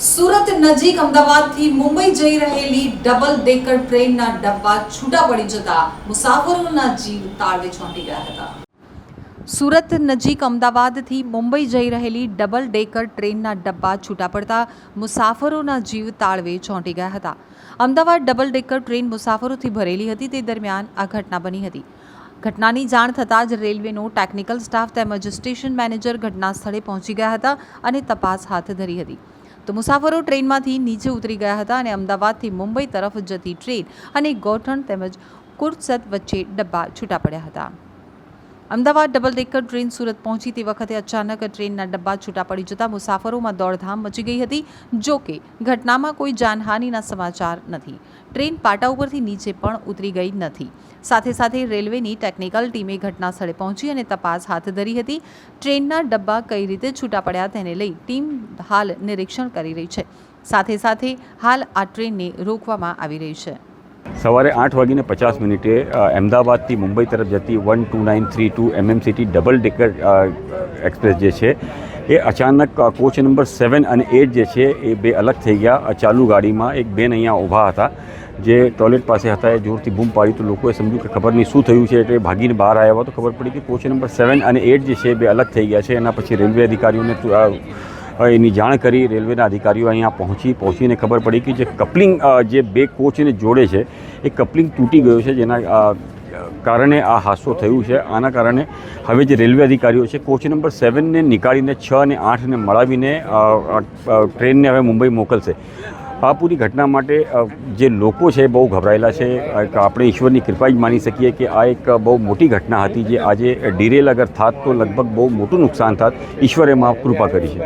સુરત નજીક અમદાવાદથી મુંબઈ જઈ રહેલી ડબલ ડેકર ટ્રેનના ડબ્બા છૂટા પડી જતા મુસાફરોના જીવ તાળવે ચોંટી ગયા હતા. સુરત નજીક અમદાવાદથી મુંબઈ જઈ રહેલી ડબલ ડેકર ટ્રેનના ડબ્બા છૂટા પડતા મુસાફરોના જીવ તાળવે ચોંટી ગયા હતા. અમદાવાદ ડબલ ડેકર ટ્રેન મુસાફરોથી ભરેલી હતી તે દરમિયાન આ ઘટના બની હતી. ઘટનાની જાણ થતાં જ રેલવેનો ટેકનિકલ સ્ટાફ તેમજ સ્ટેશન મેનેજર ઘટના સ્થળે પહોંચી ગયા હતા અને તપાસ હાથ ધરી હતી. તો મુસાફરો ટ્રેનમાંથી નીચે ઉતરી ગયા હતા અને અમદાવાદથી મુંબઈ તરફ જતી ટ્રેન અને ગોઠણ તેમજ કુર્સદ વચ્ચે ડબ્બા છૂટા પડ્યા હતા. Ahmedabad double decker train Surat પહોંચી તે વખતે અચાનક ટ્રેનના ડબ્બા છૂટા પડી જતા મુસાફરોમાં દોડધામ મચી ગઈ હતી. જો કે ઘટનામાં કોઈ જાનહાનિના સમાચાર નથી. ટ્રેન પાટા ઉપરથી નીચે પણ ઉતરી ગઈ નથી. સાથે સાથે રેલવેની ટેકનિકલ ટીમે ઘટના સ્થળે પહોંચી અને તપાસ હાથ ધરી હતી. ટ્રેનના ડબ્બા કઈ રીતે છૂટા પડ્યા તેને લઈ ટીમ હાલ નિરીક્ષણ કરી રહી છે. સાથે સાથે હાલ આ ટ્રેનને રોકવામાં આવી રહી છે. સવારે 8:50 અમદાવાદથી મુંબઈ તરફ જતી 12932 MMCT ડબલ ડેકર એક્સપ્રેસ જે છે એ અચાનક કોચ નંબર 7 અને 8 જે છે એ બે અલગ થઈ ગયા. ચાલુ ગાડીમાં એક બેન અહીંયા ઊભા હતા જે ટોયલેટ પાસે હતા. એ જોરથી બૂમ પાડી તો લોકોએ સમજ્યું કે ખબર નહીં શું થયું છે એટલે ભાગીને બહાર આવ્યા તો ખબર પડી કે કોચ નંબર 7 અને 8 જે છે બે અલગ થઈ ગયા છે. એના પછી રેલવે અધિકારીઓને એની જાણ કરી. રેલવેના અધિકારીઓ અહીંયા પહોંચીને ખબર પડી કે જે કપલિંગ જે બે કોચને જોડે છે એ કપલિંગ તૂટી ગયો છે, જેના કારણે આ હાદસો થયું છે. આના કારણે હવે જે રેલવે અધિકારીઓ છે કોચ નંબર 7ને નીકાળીને 6 અને 8ને મળાવીને ટ્રેનને હવે મુંબઈ મોકલશે. આ પૂરી ઘટના માટે જે લોકો છે બહુ ગભરાયેલા છે. આપણે ઈશ્વરની કૃપા જ માની શકીએ કે આ એક બહુ મોટી ઘટના હતી જે આજે ડિરેલ અગર થાત તો લગભગ બહુ મોટું નુકસાન થાત. ઈશ્વરે માં કૃપા કરી છે.